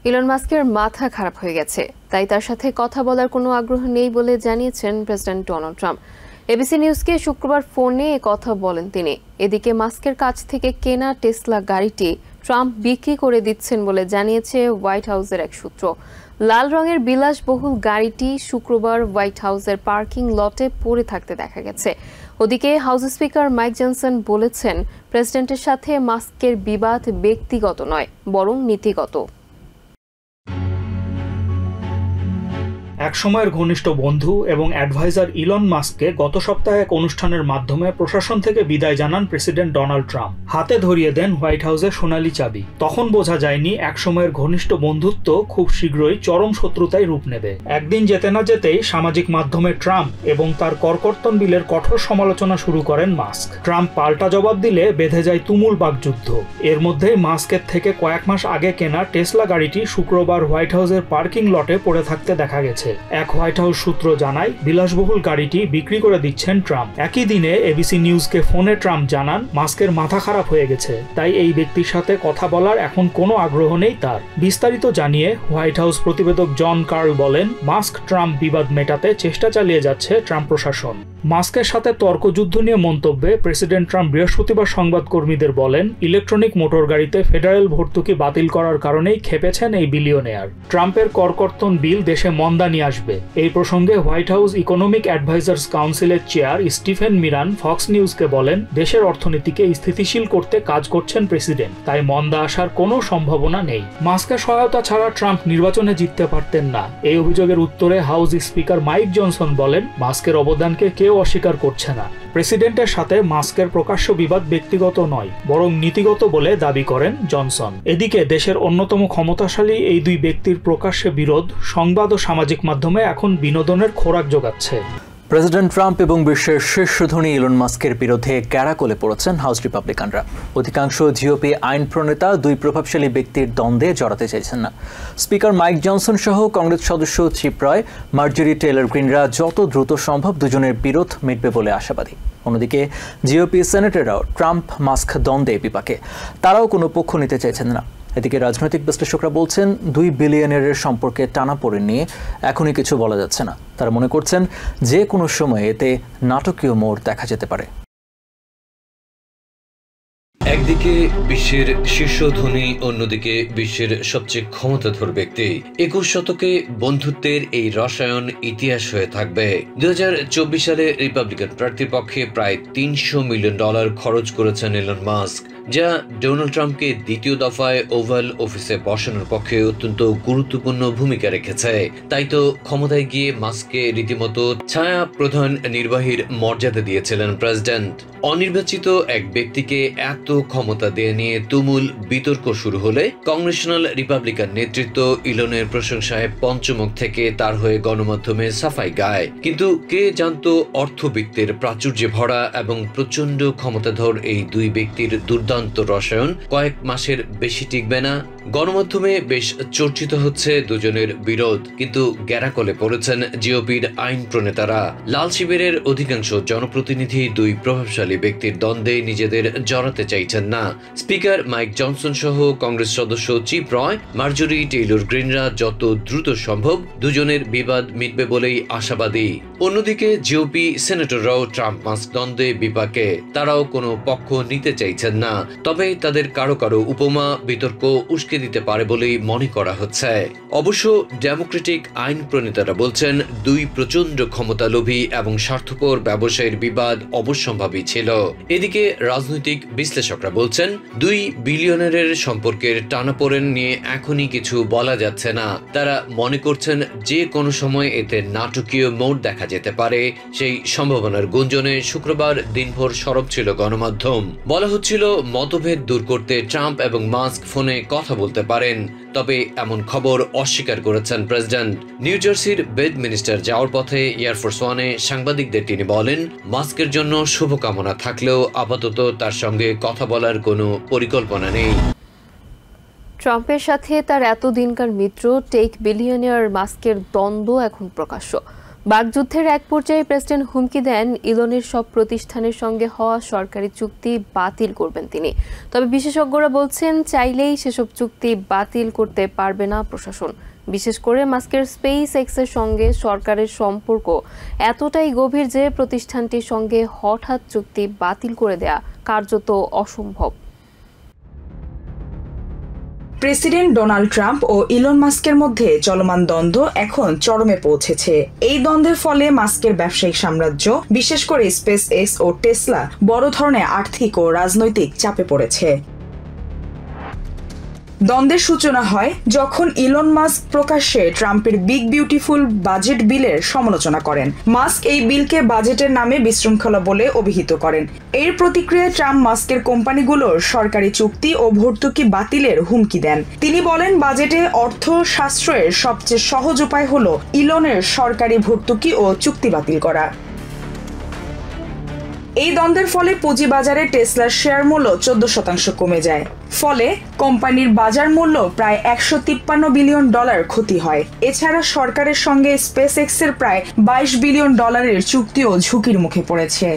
Elon মাস্কের মাথা খারাপ হয়ে গেছে, তাই তার সাথে কথা বলার কোনো আগ্রহ নেই বলে জানিয়েছেন প্রেসিডেন্ট ডোনাল্ড ট্রাম্প। এবিসি নিউজকে শুক্রবার ফোনে কথা বলেন তিনি। এদিকে মাস্কের কাছ থেকে কেনা টেসলা গাড়িটি ট্রাম্প বিক্রি করে দিচ্ছেন বলে জানিয়েছে হোয়াইট হাউসের এক সূত্র। লাল রঙের বিলাসবহুল গাড়িটি শুক্রবার হোয়াইট হাউসের পার্কিং লটে পড়ে থাকতে দেখা গেছে। ওদিকে হাউস স্পিকার মাইক জনসন বলেছেন, প্রেসিডেন্টের সাথে মাস্কের বিবাদ ব্যক্তিগত নয়, বরং নীতিগত। একসময়ের ঘনিষ্ঠ বন্ধু এবং অ্যাডভাইজার ইলন মাস্ককে গত সপ্তাহে এক অনুষ্ঠানের মাধ্যমে প্রশাসন থেকে বিদায় জানান প্রেসিডেন্ট ডোনাল্ড ট্রাম্প। হাতে ধরিয়ে দেন হোয়াইট হাউসের সোনালী চাবি। তখন বোঝা যায়নি একসময়ের ঘনিষ্ঠ বন্ধুত্ব খুব শীঘ্রই চরম শত্রুতায় রূপ নেবে। একদিন যেতে না যেতেই সামাজিক মাধ্যমে ট্রাম্প এবং তার করকর্তন বিলের কঠোর সমালোচনা শুরু করেন মাস্ক। ট্রাম্প পাল্টা জবাব দিলে বেঁধে যায় তুমুল বাকযুদ্ধ। এর মধ্যেই মাস্কের থেকে কয়েক মাস আগে কেনা টেসলা গাড়িটি শুক্রবার হোয়াইট হাউসের পার্কিং লটে পড়ে থাকতে দেখা গেছে। এক হোয়াইট হাউস সূত্র জানায়, বিলাসবহুল গাড়িটি বিক্রি করে দিচ্ছেন ট্রাম্প। একই দিনে এবিসি নিউজকে ফোনে ট্রাম্প জানান, মাস্কের মাথা খারাপ হয়ে গেছে, তাই এই ব্যক্তির সাথে কথা বলার এখন কোনো আগ্রহ নেই তার। বিস্তারিত জানিয়ে হোয়াইট হাউস প্রতিবেদক জন কার্ল বলেন, মাস্ক ট্রাম্প বিবাদ মেটাতে চেষ্টা চালিয়ে যাচ্ছে ট্রাম্প প্রশাসন। মাস্কের সাথে তর্কযুদ্ধ নিয়ে মন্তব্যে প্রেসিডেন্ট ট্রাম্প বৃহস্পতিবার সংবাদকর্মীদের বলেন, ইলেকট্রনিক মোটর গাড়িতে ফেডারেল ভর্তুকি বাতিল করার কারণেই খেপেছেন এই বিলিয়নেয়ার। ট্রাম্পের করকর্তন বিল দেশে মন্দা নিয়ে আসবে। এই প্রসঙ্গে হোয়াইট হাউস ইকোনমিক অ্যাডভাইজার্স কাউন্সিলের চেয়ার স্টিফেন মিরান ফক্স নিউজকে বলেন, দেশের অর্থনীতিকে স্থিতিশীল করতে কাজ করছেন প্রেসিডেন্ট, তাই মন্দা আসার কোনো সম্ভাবনা নেই। মাস্কের সহায়তা ছাড়া ট্রাম্প নির্বাচনে জিততে পারতেন না। এই অভিযোগের উত্তরে হাউস স্পিকার মাইক জনসন বলেন, মাস্কের অবদানকে কেউ অস্বীকার করছে না। প্রেসিডেন্টের সাথে মাস্কের প্রকাশ্য বিবাদ ব্যক্তিগত নয়, বরং নীতিগত বলে দাবি করেন জনসন। এদিকে দেশের অন্যতম ক্ষমতাশালী এই দুই ব্যক্তির প্রকাশ্যে বিরোধ সংবাদ ও সামাজিক মাধ্যমে এখন বিনোদনের খোরাক যোগাচ্ছে। প্রেসিডেন্ট ট্রাম্প এবং বিশ্বের শীর্ষ ধনী ইলন মাস্কের বিরুদ্ধে ক্যারাকলে পড়েছেন হাউস রিপাবলিকানরা। অধিকাংশ জিওপি আইন প্রণেতা দুই প্রভাবশালী ব্যক্তির দ্বন্দ্বে জড়াতে চাইছেন না। স্পিকার মাইক জনসন সহ কংগ্রেস সদস্য চিপ রয়, মার্জরি টেইলর গ্রিনরা যত দ্রুত সম্ভব দুজনের বিরোধ মিটবে বলে আশাবাদী। অন্যদিকে জিওপি সেনেটররাও ট্রাম্প মাস্ক দ্বন্দ্বে বিপাকে, তারাও কোনো পক্ষ নিতে চাইছেন না। এদিকে রাজনৈতিক বিশ্লেষকরা বলছেন, দুই বিলিয়নিয়ারের সম্পর্কে টানাপোড়েন নিয়ে এখনই কিছু বলা যাচ্ছে না। তারা মনে করছেন যে কোনো সময় এতে নাটকীয় মোড় দেখা যেতে পারে। একদিকে বিশ্বের শীর্ষ ধনী, অন্যদিকে বিশ্বের সবচেয়ে ক্ষমতাধর ব্যক্তি। 21 শতকে বন্ধুত্বের এই রসায়ন ইতিহাস হয়ে থাকবে। 2024 সালে রিপাবলিকান প্রার্থীর পক্ষে প্রায় $300 মিলিয়ন খরচ করেছেন ইলন মাস্ক, যা ডোনাল্ড ট্রাম্পকে দ্বিতীয় দফায় ওভাল অফিসে বসানোর পক্ষে অত্যন্ত গুরুত্বপূর্ণ ভূমিকা রেখেছে। তাই তো ক্ষমতায় গিয়ে মাস্ককে রীতিমতো ছায়া প্রধান নির্বাহীর মর্যাদা দিয়েছিলেন প্রেসিডেন্ট। অনির্বাচিত এক ব্যক্তিকে এত ক্ষমতা দেয়া নিয়ে তুমুল বিতর্ক শুরু হলে কংগ্রেশনাল রিপাবলিকান নেতৃত্ব ইলনের প্রশংসায় পঞ্চমুখ থেকে তার হয়ে গণমাধ্যমে সাফাই গায়। কিন্তু কে জানতো অর্থবিত্তের প্রাচুর্যে ভরা এবং প্রচন্ড ক্ষমতাধর এই দুই ব্যক্তির দুর্দান্ত রসায়ন কয়েক মাসের বেশি টিকবে না। গণমাধ্যমে বেশ চর্চিত হচ্ছে দুজনের বিরোধ, কিন্তু গ্যারাকলে পড়েছেন জিওপির আইন প্রণেতারা। লাল শিবিরের অধিকাংশ জনপ্রতিনিধি দুই প্রভাবশালী ব্যক্তির দ্বন্দ্বে নিজেদের জড়াতে চাইছেন না। স্পিকার মাইক জনসন সহ কংগ্রেস সদস্য চিপ রয়, মার্জরি টেইলর গ্রিনরা যত দ্রুত সম্ভব দুজনের বিবাদ মিটবে বলেই আশাবাদী। অন্যদিকে জিওপি সেনেটররাও ট্রাম্প মাস্ক দ্বন্দ্বে বিপাকে, তারাও কোনো পক্ষ নিতে চাইছেন না। তবে তাদের কারো কারো উপমা বিতর্ক উস্কে দিতে পারে বলেই মনে করা হচ্ছে। অবশ্য ডেমোক্রেটিক আইন প্রণেতারা বলছেন, দুই প্রচন্ড ক্ষমতালোভী এবং স্বার্থপর ব্যবসায়ীর বিবাদ অবশ্যম্ভাবী ছিল। এদিকে রাজনৈতিক বিশ্লেষকরা বলছেন, দুই বিলিয়নারের সম্পর্কের টানাপোড়েন নিয়ে এখনই কিছু বলা যাচ্ছে না। তারা মনে করছেন যে কোনো সময় এতে নাটকীয় মোড় দেখা যেতে পারে। সেই সম্ভাবনার গুঞ্জনে শুক্রবার দিনভর সরব ছিল গণমাধ্যম। বলা হচ্ছিল, মতভেদ দূর করতে ট্রাম্প এবং মাস্ক ফোনে কথা বলতে পারেন। তবে এমন খবর অস্বীকার করেছেন প্রেসিডেন্ট। নিউ জার্সির বেডমিনিস্টার যাওয়ার পথে এয়ারফোর্স ওয়ানে সাংবাদিকদের তিনি বলেন, মাস্কের জন্য শুভকামনা থাকলেও আপাতত তার সঙ্গে কথা বলার কোনো পরিকল্পনা নেই। ট্রাম্পের সাথে তার এতদিনকার মিত্র টেক বিলিয়নিয়ার মাস্কের দ্বন্দ্ব এখন প্রকাশ্য। বাকযুদ্ধের এক পর্যায়ে প্রেসিডেন্ট হুমকি দেন ইলনের সব প্রতিষ্ঠানের সঙ্গে হওয়া সরকারি চুক্তি বাতিল করবেন তিনি। তবে বিশেষজ্ঞরা বলছেন চাইলেই সেসব চুক্তি বাতিল করতে পারবে না প্রশাসন। বিশেষ করে মাস্কের স্পেস এক্সের সঙ্গে সরকারের সম্পর্ক এতটাই গভীর যে প্রতিষ্ঠানটির সঙ্গে হঠাৎ চুক্তি বাতিল করে দেয়া কার্যত অসম্ভব। প্রেসিডেন্ট ডোনাল্ড ট্রাম্প ও ইলন মাস্কের মধ্যে চলমান দ্বন্দ্ব এখন চরমে পৌঁছেছে। এই দ্বন্দ্বের ফলে মাস্কের ব্যবসায়িক সাম্রাজ্য, বিশেষ করে স্পেস এক্স ও টেসলা, বড় ধরনের আর্থিক ও রাজনৈতিক চাপে পড়েছে। দ্বন্দ্বের সূচনা হয় যখন ইলন মাস্ক প্রকাশ্যে ট্রাম্পের বিগ বিউটিফুল বাজেট বিলের সমালোচনা করেন। মাস্ক এই বিলকে বাজেটের নামে বিশৃঙ্খলা বলে অভিহিত করেন। এর প্রতিক্রিয়ায় ট্রাম্প মাস্কের কোম্পানিগুলোর সরকারি চুক্তি ও ভর্তুকি বাতিলের হুমকি দেন। তিনি বলেন, বাজেটে অর্থ সাশ্রয়ের সবচেয়ে সহজ উপায় হলো ইলনের সরকারি ভর্তুকি ও চুক্তি বাতিল করা। এই দ্বন্দ্বের ফলে পুঁজিবাজারে টেসলার শেয়ার মূল্য 14% কমে যায়। ফলে কোম্পানির বাজার মূল্য প্রায় $153 বিলিয়ন ক্ষতি হয়। এছাড়া সরকারের সঙ্গে স্পেস এক্সের প্রায় $22 বিলিয়ন চুক্তিও ঝুঁকির মুখে পড়েছে।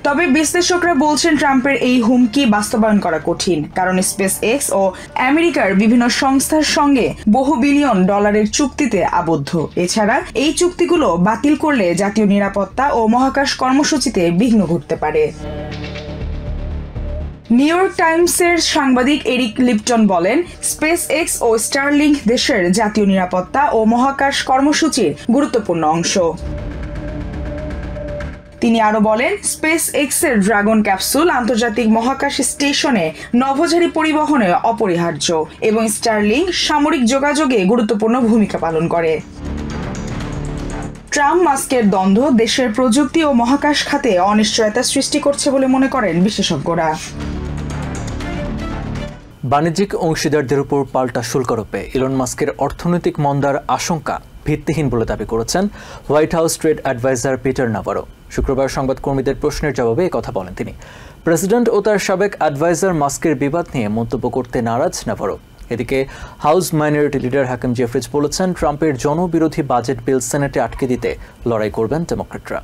তবে বিশ্লেষকরা বলছেন ট্রাম্পের এই হুমকি বাস্তবায়ন করা কঠিন, কারণ স্পেস এক্স ও আমেরিকার বিভিন্ন সংস্থার সঙ্গে বহু বিলিয়ন ডলারের চুক্তিতে আবদ্ধ। এছাড়া এই চুক্তিগুলো বাতিল করলে জাতীয় নিরাপত্তা ও মহাকাশ কর্মসূচিতে বিঘ্ন ঘটতে পারে। নিউ ইয়র্ক টাইমসের সাংবাদিক এরিক লিপটন বলেন, স্পেস এক্স ও স্টারলিংক দেশের জাতীয় নিরাপত্তা ও মহাকাশ কর্মসূচির গুরুত্বপূর্ণ অংশ। তিনি আরো বলেন, স্পেস এক্সের ড্রাগন ক্যাপসুল আন্তর্জাতিক মহাকাশ স্টেশনে নভোচারী পরিবহনে অপরিহার্য এবং স্টারলিংক সামরিক যোগাযোগে গুরুত্বপূর্ণ ভূমিকা পালন করে। ট্রাম্প মাস্কের দ্বন্দ্ব দেশের প্রযুক্তি ও মহাকাশ খাতে অনিশ্চয়তা সৃষ্টি করছে বলে মনে করেন বিশেষজ্ঞরা। বাণিজ্যিক অংশীদারদের উপর পাল্টা শুল্কারোপে ইলন মাস্কের অর্থনৈতিক মন্দার আশঙ্কা ভিত্তিহীন বলে দাবি করেছেন White House trade adviser Peter Navarro. শুক্রবার সংবাদকর্মীদের প্রশ্নের জবাবে কথা বলেন তিনি। প্রেসিডেন্ট ও তার সাবেক অ্যাডভাইজার মাস্কের বিবাদ নিয়ে মন্তব্য করতে নারাজ নাভারো। এদিকে হাউস মাইনরিটি লিডার হাকিম জেফ্রিজ বলেছেন, ট্রাম্পের জনবিরোধী বাজেট বিল সেনেটে আটকে দিতে লড়াই করবেন ডেমোক্র্যাটরা।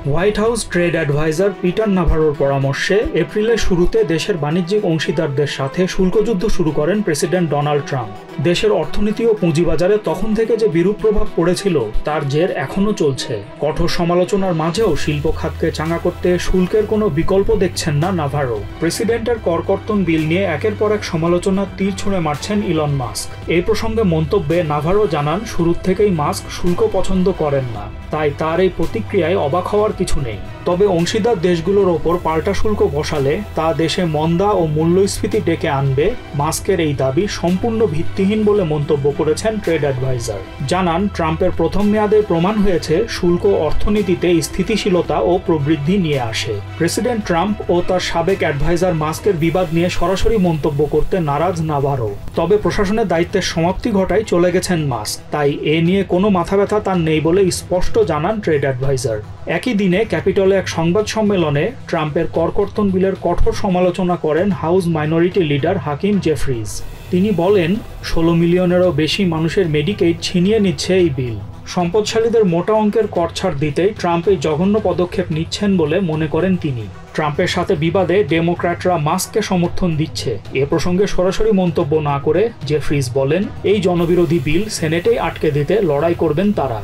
White House trade adviser Peter নাভারোর পরামর্শে এপ্রিলের শুরুতে দেশের বাণিজ্যিক অংশীদারদের সাথে শুল্কযুদ্ধ শুরু করেন প্রেসিডেন্ট ডোনাল্ড ট্রাম্প। দেশের অর্থনীতি ও পুঁজিবাজারে তখন থেকে যে বিরূপ প্রভাব পড়েছিল তার জের এখনও চলছে। কঠোর সমালোচনার মাঝেও শিল্প খাতকে চাঙ্গা করতে শুল্কের কোনো বিকল্প দেখছেন না নাভারো। প্রেসিডেন্টের করকর্তন বিল নিয়ে একের পর এক সমালোচনার তীর ছুঁড়ে মারছেন ইলন মাস্ক। এই প্রসঙ্গে মন্তব্যে নাভারো জানান, শুরু থেকেই মাস্ক শুল্ক পছন্দ করেন না, তাই তার এই প্রতিক্রিয়ায় অবাক হওয়ার কিছু নেই। তবে অংশীদার দেশগুলোর ওপর পাল্টা শুল্ক বসালে তা দেশে মন্দা ও মূল্যস্ফীতি ডেকে আনবে। মাস্কের এই দাবি সম্পূর্ণ ভিত্তিহীন বলে মন্তব্য করেছেন ট্রেড অ্যাডভাইজার। জানান, ট্রাম্পের প্রথম মেয়াদে প্রমাণ হয়েছে শুল্ক অর্থনীতিতে স্থিতিশীলতা ও প্রবৃদ্ধি নিয়ে আসে। প্রেসিডেন্ট ট্রাম্প ও তার সাবেক অ্যাডভাইজার মাস্কের বিবাদ নিয়ে সরাসরি মন্তব্য করতে নারাজ নাভারো। তবে প্রশাসনের দায়িত্বের সমাপ্তি ঘটায় চলে গেছেন মাস্ক, তাই এ নিয়ে কোনো মাথা ব্যথা তার নেই বলে স্পষ্ট জানান ট্রেড অ্যাডভাইজার। একই দিনে ক্যাপিটলে এক সংবাদ সম্মেলনে ট্রাম্পের করকর্তন বিলের কঠোর সমালোচনা করেন হাউস মাইনরিটি লিডার হাকিম জেফ্রিজ। তিনি বলেন, 16 মিলিয়নেরও বেশি মানুষের মেডিকেড ছিনিয়ে নিচ্ছে এই বিল। সম্পদশালীদের মোটা অঙ্কের কর ছাড় দিতেই ট্রাম্প এই জঘন্য পদক্ষেপ নিচ্ছেন বলে মনে করেন তিনি। ট্রাম্পের সাথে বিবাদে ডেমোক্র্যাটরা মাস্ককে সমর্থন দিচ্ছে এ প্রসঙ্গে সরাসরি মন্তব্য না করে জেফ্রিজ বলেন, এই জনবিরোধী বিল সেনেটেই আটকে দিতে লড়াই করবেন তারা।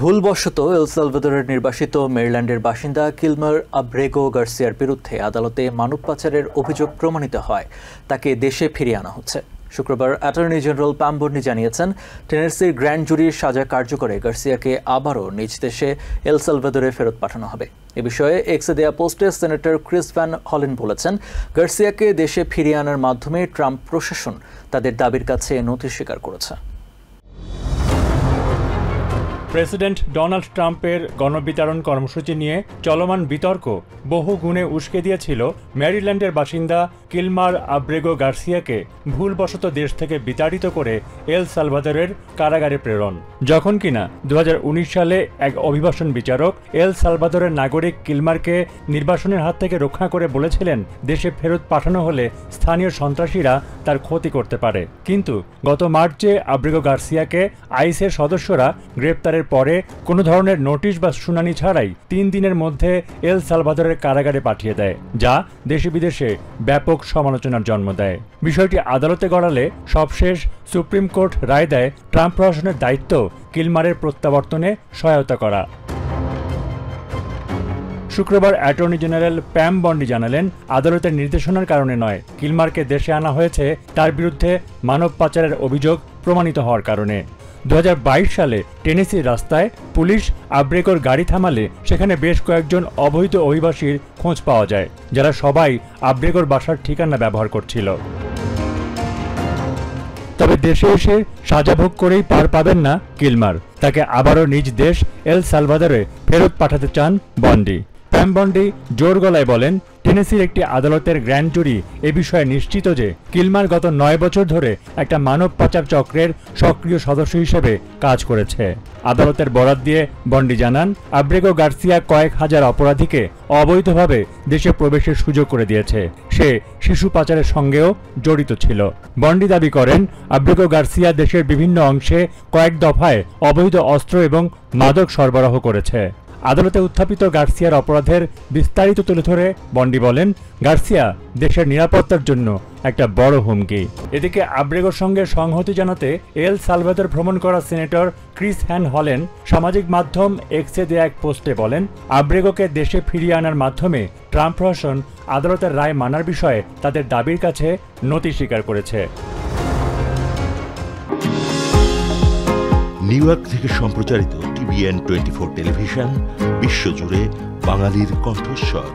ভুলবশত এল সালভাদোরের নির্বাসিত মেরিল্যান্ডের বাসিন্দা কিলমার আব্রেগো গার্সিয়ার বিরুদ্ধে আদালতে মানব পাচারের অভিযোগ প্রমাণিত হয়, তাকে দেশে ফিরিয়ে আনা হচ্ছে। শুক্রবার অ্যাটর্নি জেনারেল পাম বর্নি জানিয়েছেন, টেনেসির গ্র্যান্ড জুরির সাজা কার্যকরে গার্সিয়াকে আবারও নিজ দেশে এল সালভাদোরে ফেরত পাঠানো হবে। এ বিষয়ে এক্সে দেয়া পোস্টে সেনেটর ক্রিস ভ্যান হলেন বলেছেন, গার্সিয়াকে দেশে ফিরিয়ে আনার মাধ্যমে ট্রাম্প প্রশাসন তাদের দাবির কাছে নথি স্বীকার করেছে। প্রেসিডেন্ট ডোনাল্ড ট্রাম্পের গণবিতরণ কর্মসূচি নিয়ে চলমান বিতর্ক বহু গুণে উস্কে দিয়েছিল মেরিল্যান্ডের বাসিন্দা কিলমার আব্রেগো গার্সিয়াকে ভুলবশত দেশ থেকে বিতাড়িত করে এল সালভাদরের কারাগারে প্রেরণ। যখন কিনা 2019 সালে এক অভিবাসন বিচারক এল সালভাদরের নাগরিক কিলমারকে নির্বাসনের হাত থেকে রক্ষা করে বলেছিলেন দেশে ফেরত পাঠানো হলে স্থানীয় সন্ত্রাসীরা তার ক্ষতি করতে পারে। কিন্তু গত মার্চে আব্রেগো গার্সিয়াকে আইসের সদস্যরা গ্রেপ্তারের পরে কোনো ধরনের নোটিশ বা শুনানি ছাড়াই 3 দিনের মধ্যে এল সালভাদরের কারাগারে পাঠিয়ে দেয়, যা দেশে বিদেশে ব্যাপক সমালোচনার জন্ম দেয়। বিষয়টি আদালতে গড়ালে সবশেষ সুপ্রিম কোর্ট রায় দেয় ট্রাম্প প্রশাসনের দায়িত্ব কিলমারের প্রত্যাবর্তনে সহায়তা করা। শুক্রবার অ্যাটর্নি জেনারেল প্যাম বন্ডি জানালেন, আদালতের নির্দেশনার কারণে নয়, কিলমারকে দেশে আনা হয়েছে তার বিরুদ্ধে মানব পাচারের অভিযোগ প্রমাণিত হওয়ার কারণে। 2022 সালে টেনেসির রাস্তায় পুলিশ আব্রেগোর গাড়ি থামালে সেখানে বেশ কয়েকজন অবৈধ অভিবাসীর খোঁজ পাওয়া যায়, যারা সবাই আব্রেগোর বাসার ঠিকানা ব্যবহার করছিল। তবে দেশে এসে সাজা ভোগ করেই পার পাবেন না কিলমার। তাকে আবারও নিজ দেশ এল সালভাদরে ফেরত পাঠাতে চান বন্ডি। প্যাম বন্ডি জোর গলায় বলেন, টেনেসির একটি আদালতের গ্র্যান্ড জুরি এ বিষয়ে নিশ্চিত যে কিলমার গত 9 বছর ধরে একটা মানব পাচার চক্রের সক্রিয় সদস্য হিসেবে কাজ করেছে। আদালতের বরাত দিয়ে বন্ডি জানান, আব্রেগো গার্সিয়া কয়েক হাজার অপরাধীকে অবৈধভাবে দেশে প্রবেশের সুযোগ করে দিয়েছে। সে শিশু পাচারের সঙ্গেও জড়িত ছিল। বন্ডি দাবি করেন, আব্রেগো গার্সিয়া দেশের বিভিন্ন অংশে কয়েক দফায় অবৈধ অস্ত্র এবং মাদক সরবরাহ করেছে। আদালতে উত্থাপিত গার্সিয়ার অপরাধের বিস্তারিত তুলে ধরে বন্ডি বলেন, গার্সিয়া দেশের নিরাপত্তার জন্য একটা বড় হুমকি। এদিকে আব্রেগোর সঙ্গে সংহতি জানাতে এল সালভাদর ভ্রমণ করা সিনেটর ক্রিস হ্যান হলেন সামাজিক মাধ্যম এক্সে দেয়া এক পোস্টে বলেন, আব্রেগোকে দেশে ফিরিয়ে আনার মাধ্যমে ট্রাম্প প্রশাসন আদালতের রায় মানার বিষয়ে তাদের দাবির কাছে নতি স্বীকার করেছে। নিউ ইয়র্ক থেকে সম্প্রচারিত TVN 24 টেলিভিশন বিশ্বজুড়ে বাঙালির কণ্ঠস্বর।